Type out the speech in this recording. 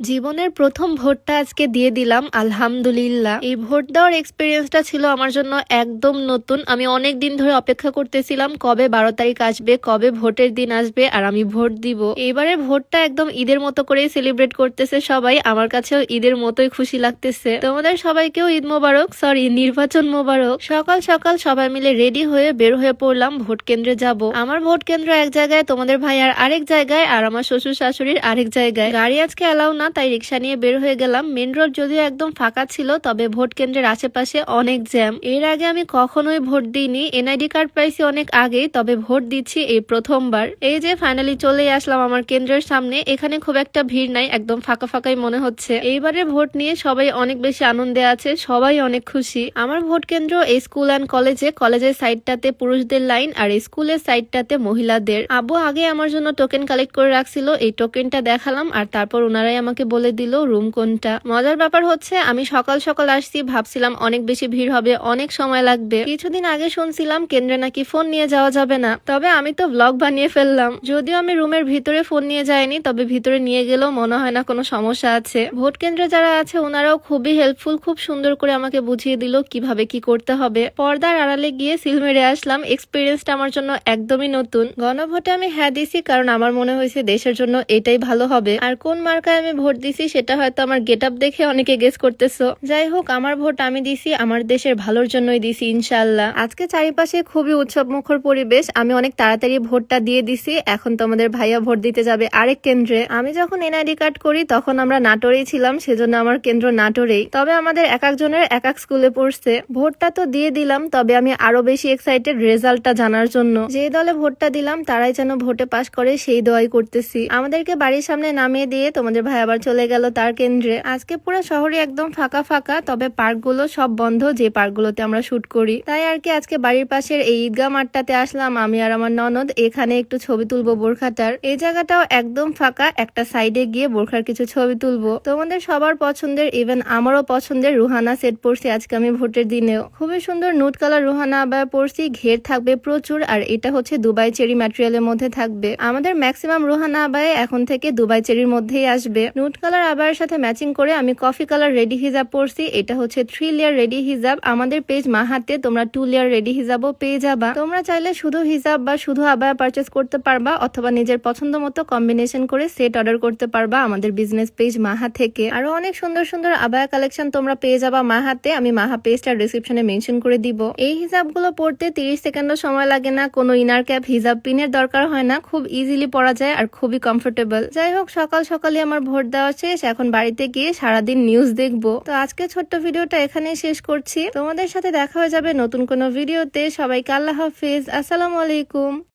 জীবনের প্রথম ভোটটা আজকে দিয়ে দিলাম, আলহামদুলিল্লাহ। এই ভোট দেওয়ার এক্সপিরিয়েন্সটা ছিল আমার জন্য একদম নতুন। আমি অনেক দিন ধরে অপেক্ষা করতেছিলাম কবে 12 তারিখ আসবে, কবে ভোটের দিন আসবে আর আমি ভোট দিব। এবারে ভোটটা একদম ঈদের মতো করেই সেলিব্রেট করতেছে সবাই, আমার কাছেও ঈদের মতোই খুশি লাগতেছে। তোমাদের সবাইকেও ঈদ মোবারক, সরি নির্বাচন মোবারক। সকাল সকাল সবাই মিলে রেডি হয়ে বের হয়ে পড়লাম, ভোট কেন্দ্রে যাব। আমার ভোট কেন্দ্র এক জায়গায়, তোমাদের ভাইয়ার আরেক জায়গায়, আর আমার শ্বশুর শাশুড়ির আরেক জায়গায়। গাড়ি আজকে অ্যালাউ না, তাই রিক্সা নিয়ে বের হয়ে গেলাম। মেন রোড যদিও একদম ফাঁকা ছিল, তবে ভোট কেন্দ্রের আশেপাশে অনেক জ্যাম। এর আগে আমি কখনোই ভোট দিইনি, এনআইডি কার্ড পাইছি অনেক আগেই, তবে ভোট দিচ্ছি এই প্রথমবার। এই যে ফাইনালি চলে আসলাম আমার কেন্দ্রের সামনে। এখানে খুব একটা ভিড় নাই, একদম ফাঁকা ফাঁকাই মনে হচ্ছে। এইবারে ভোট নিয়ে সবাই অনেক বেশি আনন্দে আছে, সবাই অনেক খুশি। আমার ভোট কেন্দ্র এই স্কুল অ্যান্ড কলেজে। কলেজের সাইডটাতে পুরুষদের লাইন আর স্কুলের সাইডটাতে মহিলাদের। আব্বু আগে আমার জন্য টোকেন কালেক্ট করে রাখছিল, এই টোকেনটা দেখালাম আর তারপর ওনারাই আমাকে বলে দিল রুম কোনটা। মজার ব্যাপার হচ্ছে আমি সকাল সকাল আসছি, ভাবছিলাম অনেক বেশি ভিড় হবে, অনেক সময় লাগবে। কিছুদিন আগে শুনছিলাম কেন্দ্রে নাকি ফোন নিয়ে যাওয়া যাবে না, তবে আমি তো ব্লগ বানিয়ে ফেললাম। যদিও আমি রুমের ভিতরে ফোন নিয়ে যাইনি, তবে ভিতরে নিয়ে গেলেও মনে হয় না কোনো সমস্যা আছে। ভোট কেন্দ্রে যারা আছে ওনারাও খুবই হেল্পফুল, খুব সুন্দর করে আমাকে বুঝিয়ে দিল কিভাবে কি করতে হবে। পর্দার আড়ালে গিয়ে সিল মেরে আসলাম, এক্সপিরিয়েন্সটা আমার জন্য একদমই নতুন। গণভোটে আমি হ্যাঁ দিছি, কারণ আমার মনে হয়েছে দেশের জন্য এটাই ভালো হবে। আর কোন মার্কায় আমি ভোট দিছি সেটা হয়তো আমার গেট আপ দেখে অনেকে গেস করতেছো। যাই হোক, আমার ভোট আমি দিছি আমার দেশের ভালোর জন্যই দিছি ইনশাআল্লাহ। আজকে চারিপাশে খুবই উৎসব মুখর পরিবেশ। আমি অনেক তাড়াতাড়ি ভোটটা দিয়ে দিছি। এখন তোমাদের ভাইয়া ভোট দিতে যাবে আরেক কেন্দ্রে। আমি যখন এনআইডি কার্ড করি তখন আমরা নাটোরেই ছিলাম, সেজন্য আমার কেন্দ্র নাটোরেই। তবে আমাদের এক একজনের এক এক স্কুলে পড়ছে। ভোটটা তো দিয়ে দিলাম, তবে আমি আরো বেশি এক্সাইটেড রেজাল্টটা জানার জন্য। যে দলে ভোটটা দিলাম তারাই যেন ভোটে পাশ করে সেই দোয়াই করতেছি। আমাদেরকে বাড়ির সামনে নামিয়ে দিয়ে তোমাদের ভাই আবার চলে গেল তার কেন্দ্রে। আজকে পুরো শহরে একদম ফাঁকা ফাঁকা, তবে পার্কগুলো সব বন্ধ, যে পার্কগুলোতে আমরা শুট করি। তাই আর কি আজকে বাড়ির পাশের এই ঈদগাহ মাঠটাতে আসলাম আমি আর আমার ননদ। এখানে একটু ছবি তুলবো বোরখাটার। এই জায়গাটাও একদম ফাঁকা, একটা সাইডে গিয়ে বোরখার কিছু ছবি তুলবো। তোমাদের সবার পছন্দের, ইভেন আমারও পছন্দের রুহানা সেট পরছি আজকে আমি ভোটের দিনেও। খুবই সুন্দর নুট কালার রুহানা আবায়া পরছি, ঘের থাকবে প্রচুর, আর এটা হচ্ছে দুবাই চেরি ম্যাটেরিয়ালের মধ্যে থাকবে। আমাদের ম্যাক্সিমাম রুহানা আবায়া এখন থেকে দুবাই চেরির মধ্যেই আসবে। নুট কালার আবায়ের সাথে ম্যাচিং করে আমি কফি কালার রেডি হিজাব পরছি। এটা হচ্ছে 3 লেয়ার রেডি হিজাব। আমাদের পেজ মাহাতে তোমরা 2 লেয়ার রেডি হিজাবও পেয়ে যাবা। তোমরা চাইলে শুধু হিজাব বা শুধু আবায়া পারচেস করতে পারবা, অথবা নিজের পছন্দ মতো কম্বিনেশন করে সেট অর্ডার করতে পারবা আমাদের বিজনেস পেজ মাহা থেকে। আরো অনেক সুন্দর সুন্দর আবায়া কালেকশন তোমরা পেয়ে যাবা মাহাতে। আমি মাহা পেজটা ডেসক্রিপশনে মেনশন করে দিব। এই হিজাবগুলো পরতে 30 সেকেন্ডও সময় লাগে না, কোনো ইনার ক্যাপ হিজাব পিনের দরকার হয় না, খুব ইজিলি পরা যায় আর খুবই কমফোর্টেবল। যাই হোক, সকাল সকালে আমার ভোট দেওয়া শেষ, এখন বাড়িতে গিয়ে সারাদিন নিউজ দেখবো। তো আজকে ছোট্ট ভিডিওটা এখানেই শেষ করছি। তোমাদের সাথে দেখা হয়ে যাবে নতুন কোনো ভিডিওতে। সবাইকে আল্লাহ হাফেজ, আসসালামু আলাইকুম।